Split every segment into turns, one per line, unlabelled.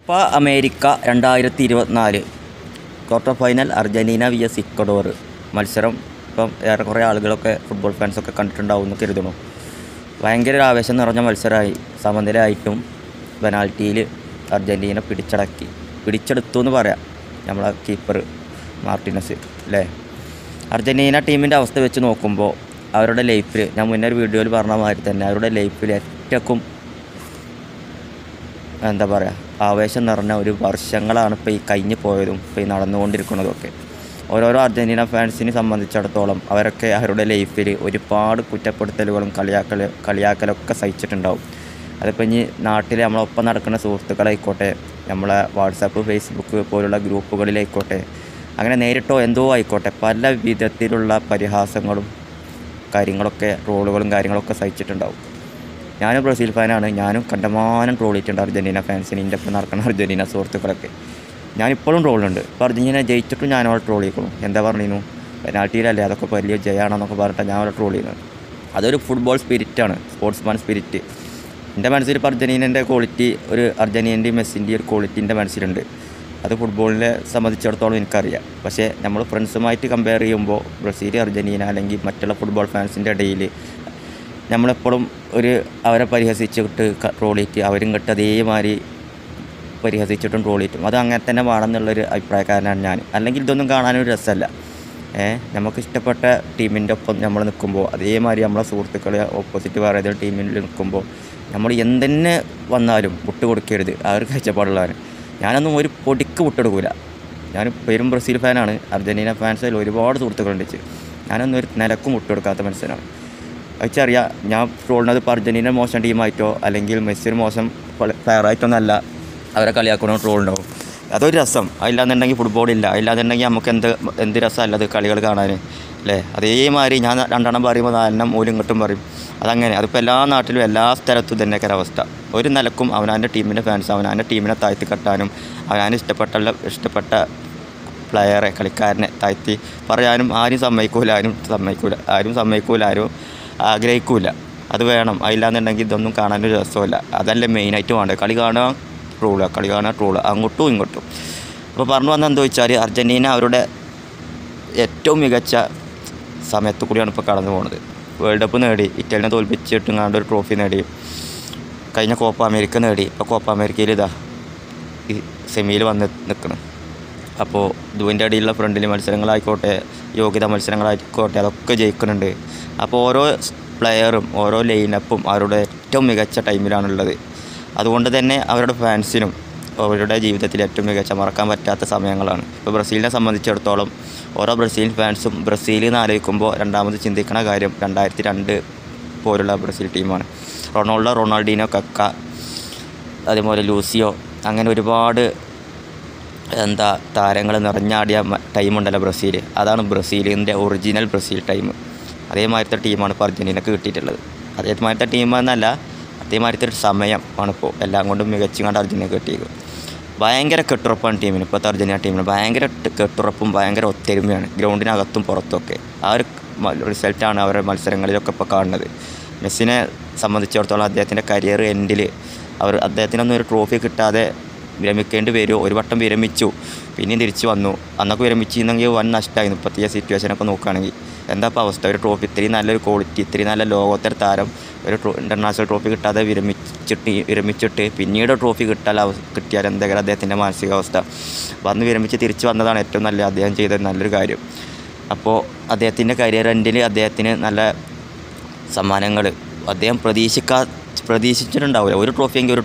Copa America 2024 quarter final Argentina vs Ecuador മത്സരം. ഇപ്പം ഏറെക്കുറെ ആളുകളൊക്കെ ഫുട്ബോൾ ഫാൻസൊക്കെ കണ്ടിട്ടുണ്ടാവും എന്ന് കരുതുന്നു. ഭയങ്കര ഒരു ആവേശം നിറഞ്ഞ മത്സരമായി. സമനിലയായിട്ടും പെനാൽറ്റിയിൽ അർജൻറ്റീന പിടിച്ചെടുത്തു എന്ന് പറയാം. നമ്മളെ കീപ്പർ മാർട്ടിനസ് അല്ലേ. അർജൻറ്റീന ടീമിൻ്റെ അവസ്ഥ വെച്ച് നോക്കുമ്പോൾ അവരുടെ ലൈഫിൽ, ഞാൻ മുന്നേ ഒരു വീഡിയോയിൽ പറഞ്ഞ മാതിരി തന്നെ, അവരുടെ ലൈഫിൽ ഏറ്റവും എന്താ പറയുക, ആവേശം നിറഞ്ഞ ഒരു വർഷങ്ങളാണ് ഇപ്പോൾ ഈ കഴിഞ്ഞ് പോയതും ഇപ്പോൾ ഈ നടന്നുകൊണ്ടിരിക്കുന്നതൊക്കെ. ഓരോരോ അർജൻറ്റീന ഫാൻസിനെ സംബന്ധിച്ചിടത്തോളം അവരൊക്കെ അവരുടെ ലൈഫിൽ ഒരുപാട് കുറ്റപ്പെടുത്തലുകളും കളിയാക്കലൊക്കെ സഹിച്ചിട്ടുണ്ടാവും. അതിപ്പോൾ ഇനി നാട്ടിൽ നമ്മളൊപ്പം നടക്കുന്ന സുഹൃത്തുക്കളായിക്കോട്ടെ, നമ്മളെ വാട്സാപ്പ് ഫേസ്ബുക്ക് പോലുള്ള ഗ്രൂപ്പുകളിലായിക്കോട്ടെ, അങ്ങനെ നേരിട്ടോ എന്തോ ആയിക്കോട്ടെ, പല വിധത്തിലുള്ള പരിഹാസങ്ങളും ട്രോളുകളും കാര്യങ്ങളൊക്കെ സഹിച്ചിട്ടുണ്ടാവും. ഞാനും ബ്രസീൽ ഫാനാണ്. ഞാനും കണ്ടമാനം ട്രോളിയിട്ടുണ്ട് അർജൻറ്റീന ഫാൻസിന്. എൻ്റെ ഒപ്പം നടക്കുന്ന അർജൻറ്റീന സുഹൃത്തുക്കളൊക്കെ ഞാനിപ്പോഴും ട്രോളുണ്ട്. ഇപ്പോൾ അർജൻറ്റീന ജയിച്ചിട്ടും ഞാനവിടെ ട്രോൾ ചെയ്യണം. എന്താ പറഞ്ഞിരുന്നു, പെനാൽറ്റിയിലല്ലേ, അതൊക്കെ വലിയ ജയമാണെന്നൊക്കെ പറഞ്ഞിട്ട് ഞാൻ അവിടെ ട്രോൾ ചെയ്യുന്നത്. അതൊരു ഫുട്ബോൾ സ്പിരിറ്റാണ്, സ്പോർട്സ്മാൻ സ്പിരിറ്റ്. എൻ്റെ മനസ്സിൽ ഇപ്പോൾ അർജൻറ്റീനൻ്റെ ക്വാളിറ്റി, ഒരു അർജൻറ്റീനൻ്റെയും മെസ്സിൻ്റെയും ഒരു ക്വാളിറ്റി എൻ്റെ മനസ്സിലുണ്ട്. അത് ഫുട്ബോളിനെ സംബന്ധിച്ചിടത്തോളം എനിക്കറിയാം. പക്ഷേ നമ്മൾ ഫ്രണ്ട്സുമായിട്ട് കമ്പയർ ചെയ്യുമ്പോൾ ബ്രസീൽ, അർജൻറ്റീന അല്ലെങ്കിൽ മറ്റുള്ള ഫുട്ബോൾ ഫാൻസിൻ്റെ ഇടയിൽ നമ്മളെപ്പോഴും അവരെ പരിഹസിച്ചിട്ട് ട്രോളിയിട്ട് അവരും കിട്ടും അതേമാതിരി പരിഹസിച്ചിട്ടും ട്രോളിയിട്ടും അത് അങ്ങനെ തന്നെ വേണമെന്നുള്ളൊരു അഭിപ്രായക്കാരനാണ് ഞാൻ. അല്ലെങ്കിൽ ഇതൊന്നും കാണാനൊരു രസമല്ല. നമുക്ക് ഇഷ്ടപ്പെട്ട ടീമിൻ്റെ ഒപ്പം നമ്മൾ നിൽക്കുമ്പോൾ അതേമാതിരി നമ്മളെ സുഹൃത്തുക്കളെ ഓപ്പോസിറ്റ് വേറെ ഏതൊരു ടീമിൽ നിൽക്കുമ്പോൾ നമ്മൾ എന്തെന്നെ വന്നാലും വിട്ടുകൊടുക്കരുത്. ആ ഒരു കാഴ്ചപ്പാടുള്ളതാണ്. ഞാനൊന്നും ഒരു പൊടിക്ക് വിട്ടെടുക്കില്ല. ഞാൻ പേരും ബ്രസീൽ ഫാനാണ്. അർജൻറ്റീന ഫാൻസിൽ ഒരുപാട് സുഹൃത്തുക്കളുണ്ട്. ഞാനൊന്നും ഒരു നിലക്കും വിട്ടുകൊടുക്കാത്ത മനുഷ്യനാണ്. വെച്ചറിയാം, ഞാൻ ട്രോളുന്നത് ഇപ്പോൾ അർജൻറ്റീന മോശം ടീമായിട്ടോ അല്ലെങ്കിൽ മെസ്സി ഒരു മോശം പ്ലെയറായിട്ടൊന്നല്ല അവരെ കളിയാക്കണോ ട്രോളുണ്ടാവും. അതൊരു രസം. അതില്ലാന്നുണ്ടെങ്കിൽ ഫുട്ബോളില്ല. അതില്ലാന്നുണ്ടെങ്കിൽ നമുക്ക് എന്ത് രസമല്ല അത് കളികൾ കാണാൻ അല്ലേ. അതേമാതിരി ഞാൻ രണ്ടെണ്ണം പറയുമ്പോൾ നാലെണ്ണം ഓലും ഇങ്ങോട്ടും പറയും. അതങ്ങനെ. അതിപ്പോൾ എല്ലാ നാട്ടിലും എല്ലാ സ്ഥലത്തും തന്നെയൊക്കെ ഒരവസ്ഥ. ഒരു നിലക്കും അവനാൻ്റെ ടീമിൻ്റെ ഫാൻസ് അവനാൻ്റെ ടീമിനെ താഴ്ത്തി കെട്ടാനും അവനാൻ ഇഷ്ടപ്പെട്ട പ്ലെയറെ, കളിക്കാരനെ താഴ്ത്തി പറയാനും ആരും സമ്മതിക്കൂല, ആരും ആഗ്രഹിക്കൂല. അത് വേണം. അതില്ലാന്നുണ്ടെങ്കിൽ ഇതൊന്നും കാണാനൊരു രസമില്ല. അതല്ലേ മെയിനായിട്ട് വേണ്ടത്. കളി കാണുക ട്രോള് അങ്ങോട്ടും ഇങ്ങോട്ടും. അപ്പോൾ പറഞ്ഞു വന്നത് എന്താ വെച്ചാൽ, അർജൻറ്റീന അവരുടെ ഏറ്റവും മികച്ച സമയത്തു കൂടിയാണ് ഇപ്പോൾ കടന്നു പോകുന്നത്. വേൾഡ് കപ്പ് നേടി, ഇറ്റലിനെ തോൽപ്പിച്ചിട്ടുങ്ങാണ്ട് ഒരു ട്രോഫി നേടി, കഴിഞ്ഞ കോപ്പ അമേരിക്ക നേടി. ഇപ്പോൾ കോപ്പ അമേരിക്കയിൽ ഈ സെമിയിൽ വന്ന് നിൽക്കണം. അപ്പോൾ ഇതിൻ്റെ ഇടയിലുള്ള ഫ്രണ്ടിൽ മത്സരങ്ങളായിക്കോട്ടെ, യോഗ്യതാ മത്സരങ്ങളായിക്കോട്ടെ, അതൊക്കെ ജയിക്കുന്നുണ്ട്. അപ്പോൾ ഓരോ പ്ലെയറും ഓരോ ലൈനപ്പും അവരുടെ ഏറ്റവും മികച്ച ടൈമിലാണുള്ളത്. അതുകൊണ്ട് തന്നെ അവരുടെ ഫാൻസിനും അവരുടെ ജീവിതത്തിൽ ഏറ്റവും മികച്ച മറക്കാൻ പറ്റാത്ത സമയങ്ങളാണ്. ഇപ്പോൾ ബ്രസീലിനെ സംബന്ധിച്ചിടത്തോളം ഓരോ ബ്രസീൽ ഫാൻസും ബ്രസീലിൽ നിന്ന് ആലോചിക്കുമ്പോൾ രണ്ടാമത് ചിന്തിക്കുന്ന കാര്യം 2002 പോലുള്ള ബ്രസീൽ ടീമാണ്. റൊണാൾഡീനോ, കക്ക, അതേപോലെ ലൂസിയോ, അങ്ങനെ ഒരുപാട് താരങ്ങൾ നിറഞ്ഞാടിയ ടൈമുണ്ടല്ലോ ബ്രസീൽ. അതാണ് ബ്രസീലിൻ്റെ ഒറിജിനൽ ബ്രസീൽ ടൈം. അതേമാതിരത്തെ ടീമാണ് ഇപ്പോൾ അർജൻറ്റീനക്ക് കിട്ടിയിട്ടുള്ളത്. അതേമാതിരത്തെ ടീമെന്നല്ല, അതേമാതിരത്തെ ഒരു സമയമാണ് ഇപ്പോൾ എല്ലാം കൊണ്ടും മികച്ചുകൊണ്ട് അർജൻറ്റീനക്ക് കിട്ടിയത്. ഭയങ്കര കെട്ടുറപ്പാണ് ടീമിന്. ഇപ്പോഴത്തെ അർജൻറ്റീന ടീമിന് ഭയങ്കര കെട്ടുറപ്പും ഭയങ്കര ഒത്തൊരുമയാണ് ഗ്രൗണ്ടിനകത്തും പുറത്തുമൊക്കെ. ആ ഒരു റിസൾട്ടാണ് അവരുടെ മത്സരങ്ങളിലൊക്കെ ഇപ്പോൾ കാണുന്നത്. മെസ്സിനെ സംബന്ധിച്ചിടത്തോളം അദ്ദേഹത്തിൻ്റെ കരിയർ എൻഡിൽ അദ്ദേഹത്തിനൊന്നും ഒരു ട്രോഫി കിട്ടാതെ വിരമിക്കേണ്ടി വരുമോ. ഒരു വട്ടം വിരമിച്ചു, പിന്നെയും തിരിച്ച് വന്നു. അന്നൊക്കെ വിരമിച്ചിരുന്നെങ്കിൽ വൻ നഷ്ടമായിരുന്നു. ഇപ്പോഴത്തെ സിറ്റുവേഷനൊക്കെ നോക്കുകയാണെങ്കിൽ എന്താ ഇപ്പോൾ അവസ്ഥ. ഒരു ട്രോഫി, ഇത്രയും നല്ലൊരു ക്വാളിറ്റി, ഇത്രയും നല്ല ലോകോത്തര താരം ഒരു ഇൻ്റർനാഷണൽ ട്രോഫി കിട്ടാതെ വിരമിച്ചിട്ട് പിന്നീട് ട്രോഫി കിട്ടിയാൽ എന്തെങ്കിലും അദ്ദേഹത്തിൻ്റെ മാനസികാവസ്ഥ. വന്ന് വിരമിച്ച് തിരിച്ച് വന്നതാണ് ഏറ്റവും നല്ല അദ്ദേഹം ചെയ്ത നല്ലൊരു കാര്യം. അപ്പോൾ അദ്ദേഹത്തിൻ്റെ കരിയർ എൻഡിൽ അദ്ദേഹത്തിന് നല്ല സമ്മാനങ്ങൾ അദ്ദേഹം പ്രതീക്ഷിച്ചിട്ടുണ്ടാവില്ല. ഒരു ട്രോഫി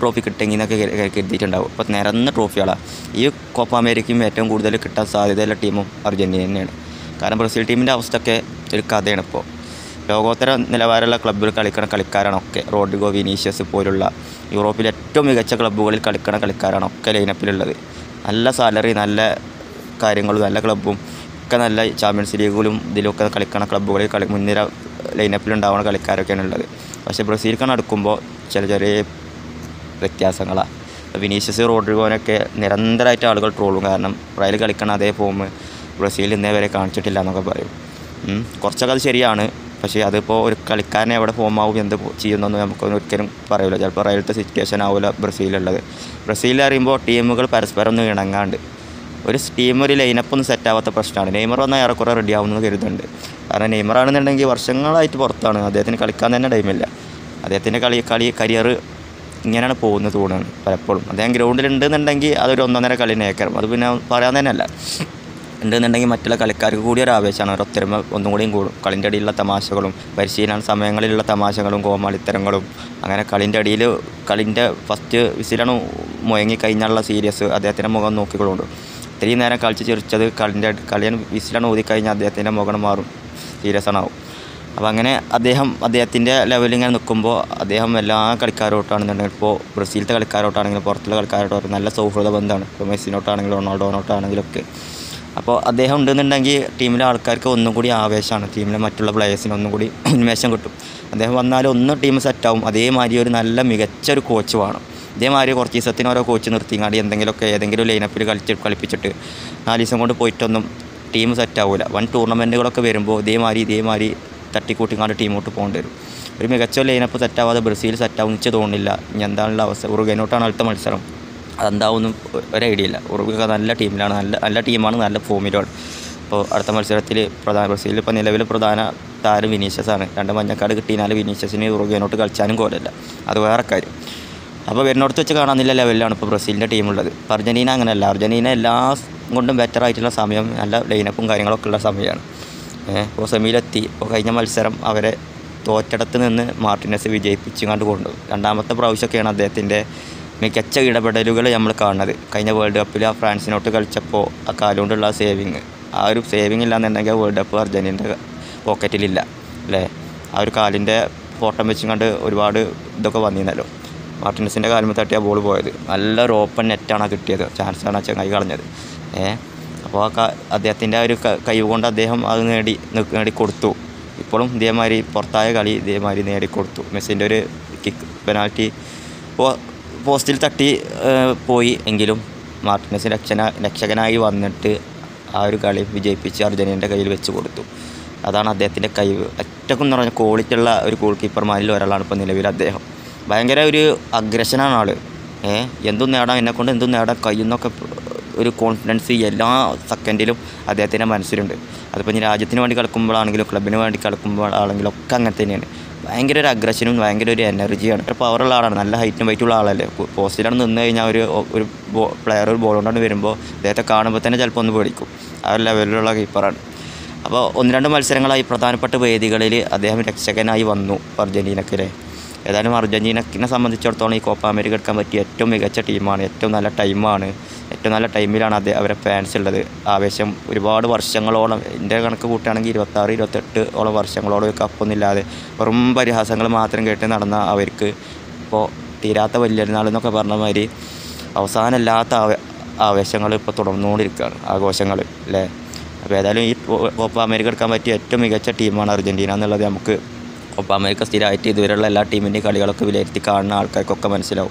കിട്ടുമെങ്കിൽ എന്നൊക്കെ കരുതിയിട്ടുണ്ടാവും. അപ്പോൾ നിരന്ന ട്രോഫികളാണ്. ഈ കോപ്പ അമേരിക്കയും ഏറ്റവും കൂടുതൽ കിട്ടാൻ സാധ്യതയുള്ള ടീമും അർജൻറ്റീന തന്നെയാണ്. കാരണം ബ്രസീൽ ടീമിൻ്റെ അവസ്ഥയൊക്കെ ഒരു കഥയാണ്. ഇപ്പോൾ ലോകോത്തര നിലവാരമുള്ള ക്ലബ്ബുകൾ കളിക്കുന്ന കളിക്കാരാണൊക്കെ. റോഡ്രിഗോ, വിനീഷ്യസ് പോലുള്ള യൂറോപ്പിലെ ഏറ്റവും മികച്ച ക്ലബ്ബുകളിൽ കളിക്കുന്ന കളിക്കാരാണൊക്കെ ലൈനപ്പിലുള്ളത്. നല്ല സാലറി, നല്ല കാര്യങ്ങളും നല്ല ക്ലബ്ബും ഒക്കെ, നല്ല ചാമ്പ്യൻസ് ലീഗിലും ഇതിലൊക്കെ കളിക്കുന്ന ക്ലബ്ബുകളിൽ മുൻനിര ലൈനപ്പിലുണ്ടാവുന്ന കളിക്കാരൊക്കെയാണ് ഉള്ളത്. പക്ഷേ ബ്രസീൽക്കാണ് അടുക്കുമ്പോൾ ചെറിയ വ്യത്യാസങ്ങളാണ്. വിനീഷ്യസ്, റോഡ്രിഗോനൊക്കെ നിരന്തരമായിട്ട് ആളുകൾ ട്രോളും. കാരണം റയൽ കളിക്കണം അതേ ഫോം ബ്രസീൽ ഇന്നേ വരെ കാണിച്ചിട്ടില്ല എന്നൊക്കെ പറയും. കുറച്ചൊക്കെ അത് ശരിയാണ്. പക്ഷേ അതിപ്പോൾ ഒരു കളിക്കാരനെ എവിടെ ഫോമാവും എന്ത് ചെയ്യുന്നൊന്നും നമുക്കൊന്നും ഒരിക്കലും പറയില്ല. ചിലപ്പോൾ റയലത്തെ സിറ്റുവേഷൻ ആവില്ല ബ്രസീലുള്ളത്. ബ്രസീൽ അറിയുമ്പോൾ ടീമുകൾ പരസ്പരം ഒന്നും ഇണങ്ങാണ്ട് ഒരു ടീം ഒരു ലൈനപ്പൊന്നും സെറ്റാവാത്ത പ്രശ്നമാണ്. നെയ്മർ വന്നാൽ ഏറെക്കുറെ റെഡി ആവുമെന്ന് കരുതുന്നുണ്ട്. കാരണം നെയ്മറാണെന്നുണ്ടെങ്കിൽ വർഷങ്ങളായിട്ട് പുറത്താണ്, അദ്ദേഹത്തിന് കളിക്കാൻ തന്നെ ടൈമില്ല. അദ്ദേഹത്തിൻ്റെ കരിയർ ഇങ്ങനെയാണ് പോകുന്നത് തോന്നുകയാണ് പലപ്പോഴും. അദ്ദേഹം ഗ്രൗണ്ടിലുണ്ടെന്നുണ്ടെങ്കിൽ അതൊരു 1.5 കളി നേക്കരം, അത് പിന്നെ പറയാൻ തന്നെയല്ല. ഉണ്ടെന്നുണ്ടെങ്കിൽ മറ്റുള്ള കളിക്കാർക്ക് കൂടി ഒരു ആവേശമാണ്, ഒരു ഒത്തൊരുമ ഒന്നും കൂടിയും കൂടും. കളിൻ്റെ അടിയിലുള്ള തമാശകളും പരിശീലന സമയങ്ങളിലുള്ള തമാശകളും കോമാളിത്തരങ്ങളും അങ്ങനെ കളിൻ്റെ ഫസ്റ്റ് വിസിലാണ് മുഴങ്ങിക്കഴിഞ്ഞാലുള്ള സീരിയസ് അദ്ദേഹത്തിൻ്റെ മുഖം നോക്കിക്കൊണ്ടുണ്ട്. ഇത്രയും നേരം കളിച്ച് ചിരിച്ചത് കളിയാണ് വിസിലാണ് ഊതിക്കഴിഞ്ഞാൽ അദ്ദേഹത്തിൻ്റെ മുഖം മാറും, സീരിയസ് ആവും. അപ്പോൾ അങ്ങനെ അദ്ദേഹത്തിൻ്റെ ലെവലിൽ ഇങ്ങനെ നിൽക്കുമ്പോൾ അദ്ദേഹം എല്ലാ കളിക്കാരോട്ടാണെന്നുണ്ടെങ്കിൽ ഇപ്പോൾ ബ്രസീലത്തെ കളിക്കാരോട്ടാണെങ്കിലും പുറത്തുള്ള കളിക്കാരോട്ടാണെങ്കിലും നല്ല സൗഹൃദ ബന്ധമാണ്. ഇപ്പോൾ മെസ്സിനോട്ടാണെങ്കിലും റൊണാൾഡോനോട്ടാണെങ്കിലും ഒക്കെ. അപ്പോൾ അദ്ദേഹം ഉണ്ടെന്നുണ്ടെങ്കിൽ ടീമിലെ ആൾക്കാർക്ക് ഒന്നും കൂടി ആവേശമാണ്, ടീമിലെ മറ്റുള്ള പ്ലേയേഴ്സിന് ഒന്നും കൂടി ഉന്മേഷം കിട്ടും. അദ്ദേഹം വന്നാൽ ഒന്ന് ടീം സെറ്റാവും. അതേമാതിരി ഒരു നല്ല മികച്ചൊരു കോച്ച് വേണം. ഇതേമാതിരി കുറച്ച് ദിവസത്തിന് ഓരോ കോച്ച് നിർത്തിങ്ങാണ്ട് ഏതെങ്കിലും ലൈനപ്പിൽ കളിപ്പിച്ചിട്ട് 4 ദിവസം കൊണ്ട് പോയിട്ടൊന്നും ടീം സെറ്റാവില്ല. വൻ ടൂർണമെൻറ്റുകളൊക്കെ വരുമ്പോൾ ഇതേമാതിരി തട്ടിക്കൂട്ടിങ്ങാണ്ട് ടീമോട്ട് പോകേണ്ടി വരും. ഒരു മികച്ച ലൈനപ്പ് സെറ്റാവാതെ ബ്രസീൽ സെറ്റാവും എനിക്ക് തോന്നുന്നില്ല. ഇനി എന്താണുള്ള അവസ്ഥ? ഉറുഗ്വേനോട്ടാണ് അടുത്ത മത്സരം, അതെന്താവുമെന്നും ഒരു ഐഡിയ ഇല്ല. ഉറുഗ്വ നല്ല ടീമിലാണ്, നല്ല ടീമാണ്, നല്ല ഫോമിലാണ്. അപ്പോൾ അടുത്ത മത്സരത്തിൽ ബ്രസീലിൽ ഇപ്പോൾ നിലവിൽ പ്രധാന താരം വിനീഷ്യസാണ്. 2 മഞ്ഞക്കാട് കിട്ടിയാൽ വിനീഷ്യസിന് ഉറുഗ്വേനോട്ട് കളിച്ചാലും കോലല്ല, അത് വേറെ കാര്യം. അപ്പോൾ വരുന്നിടത്ത് വെച്ച് കാണാനുള്ള ലെവലിലാണ് ഇപ്പോൾ ബ്രസീലിൻ്റെ ടീമുള്ളത്. ഇപ്പോൾ അർജൻറ്റീന അങ്ങനെയല്ല. അർജൻറ്റീന എല്ലാ കൊണ്ടും ബെറ്റർ ആയിട്ടുള്ള സമയം, നല്ല ലൈനപ്പും കാര്യങ്ങളൊക്കെ ഉള്ള സമയമാണ്. ഇപ്പോൾ സെമിയിലെത്തി. ഇപ്പോൾ കഴിഞ്ഞ മത്സരം അവരെ തോറ്റടത്ത് നിന്ന് മാർട്ടിനസ് വിജയിപ്പിച്ചുകൊണ്ട് കൊണ്ടുപോകും. 2ാമത്തെ പ്രാവശ്യമൊക്കെയാണ് അദ്ദേഹത്തിൻ്റെ മികച്ച ഇടപെടലുകൾ നമ്മൾ കാണുന്നത്. കഴിഞ്ഞ വേൾഡ് കപ്പിൽ ആ ഫ്രാൻസിനോട്ട് കളിച്ചപ്പോൾ ആ കാലുകൊണ്ടുള്ള സേവിങ്, ആ ഒരു സേവിങ് ഇല്ലാന്നുണ്ടെങ്കിൽ വേൾഡ് കപ്പ് അർജൻറ്റീനയുടെ പോക്കറ്റിലില്ല അല്ലേ. ആ ഒരു കാലിൻ്റെ ഫോട്ടം വെച്ചുകൊണ്ട് ഒരുപാട് ഇതൊക്കെ വന്നിരുന്നല്ലോ. മാർട്ടിനസിൻ്റെ കാലിൽ തട്ടിയ ബോൾ പോയത്. നല്ലൊരു ഓപ്പൺ നെറ്റാണ് കിട്ടിയത്, ചാൻസാണ് ആ ചങ്ങായി കളഞ്ഞത്. അപ്പോൾ അദ്ദേഹത്തിൻ്റെ ആ ഒരു കഴിവ് കൊണ്ട് അദ്ദേഹം അത് നേടിക്കൊടുത്തു. ഇപ്പോഴും ഇതേമാതിരി പുറത്തായ കളി ഇതേമാതിരി നേടിക്കൊടുത്തു. മെസ്സിൻ്റെ ഒരു പെനാൽറ്റി പോസ്റ്റിൽ തട്ടി പോയി എങ്കിലും മാർട്ടിനസ് രക്ഷകനായി വന്നിട്ട് ആ ഒരു കളി വിജയിപ്പിച്ച് അർജൻറ്റീനയുടെ കയ്യിൽ വെച്ച് കൊടുത്തു. അതാണ് അദ്ദേഹത്തിൻ്റെ കഴിവ്. ഏറ്റവും എന്ന് പറഞ്ഞാൽ ക്വാളിറ്റി ഉള്ള ഒരു ഗോൾ കീപ്പർമാരിൽ ഒരാളാണ് ഇപ്പോൾ നിലവിൽ അദ്ദേഹം. ഭയങ്കര ഒരു അഗ്രഷനാണ് ആൾ. എന്തും നേടാം, എന്നെക്കൊണ്ട് എന്തും നേടാൻ കഴിയുന്നൊക്കെ ഒരു കോൺഫിഡൻസ് എല്ലാ സെക്കൻഡിലും അദ്ദേഹത്തിൻ്റെ മനസ്സിലുണ്ട്. അതിപ്പോൾ ഇനി രാജ്യത്തിന് വേണ്ടി കളിക്കുമ്പോഴാണെങ്കിലും ക്ലബിന് വേണ്ടി കളിക്കുമ്പോഴാണെങ്കിലും ഒക്കെ അങ്ങനെ തന്നെയാണ്. ഭയങ്കര ഒരു അഗ്രഷനും ഭയങ്കര ഒരു എനർജിയാണ്. ഒരു പവറുള്ള ആളാണ്, നല്ല ഹൈറ്റും വെയിറ്റുള്ള ആളല്ലേ. പോസ്റ്റിലാണ് നിന്ന് കഴിഞ്ഞാൽ ഒരു പ്ലെയർ ഒരു ബോൾ കൊണ്ടാണ് വരുമ്പോൾ അദ്ദേഹത്തെ കാണുമ്പോൾ തന്നെ ചിലപ്പോൾ ഒന്ന് പേടിക്കും. ആ ഒരു ലെവലിലുള്ള കീപ്പറാണ്. അപ്പോൾ 1-2 മത്സരങ്ങളായി പ്രധാനപ്പെട്ട വേദികളിൽ അദ്ദേഹം രക്ഷകനായി വന്നു അർജൻറ്റീനയ്ക്ക്. ഏതായാലും അർജൻറ്റീനക്കിനെ സംബന്ധിച്ചിടത്തോളം ഈ കോപ്പ അമേരിക്ക എടുക്കാൻ പറ്റിയ ഏറ്റവും മികച്ച ടീമാണ്, ഏറ്റവും നല്ല ടൈമാണ്, ഏറ്റവും നല്ല ടൈമിലാണ് അവരെ ഫാൻസ് ഉള്ളത്. ആവേശം ഒരുപാട് വർഷങ്ങളോളം, എൻ്റെ കണക്ക് കൂട്ടുകയാണെങ്കിൽ 26-28 വർഷങ്ങളോളം ഒരു കപ്പൊന്നുമില്ലാതെ വെറും പരിഹാസങ്ങൾ മാത്രം കേട്ട് നടന്ന അവർക്ക് ഇപ്പോൾ തീരാത്ത വലിയൊരുനാൾ എന്നൊക്കെ പറഞ്ഞ മാതിരി അവസാനമില്ലാത്ത ആവേശങ്ങൾ ഇപ്പോൾ തുടർന്നുകൊണ്ടിരിക്കുകയാണ്, ആഘോഷങ്ങൾ അല്ലേ. അപ്പോൾ ഏതായാലും ഈ കോപ്പ അമേരിക്ക എടുക്കാൻ പറ്റിയ ഏറ്റവും മികച്ച ടീമാണ് അർജൻറ്റീന എന്നുള്ളത് നമുക്ക് കോപ്പ അമേരിക്ക സ്ഥിരമായിട്ട് ഇതുവരെയുള്ള എല്ലാ ടീമിൻ്റെയും കളികളൊക്കെ വിലയിരുത്തി കാണുന്ന ആൾക്കാർക്കൊക്കെ മനസ്സിലാവും.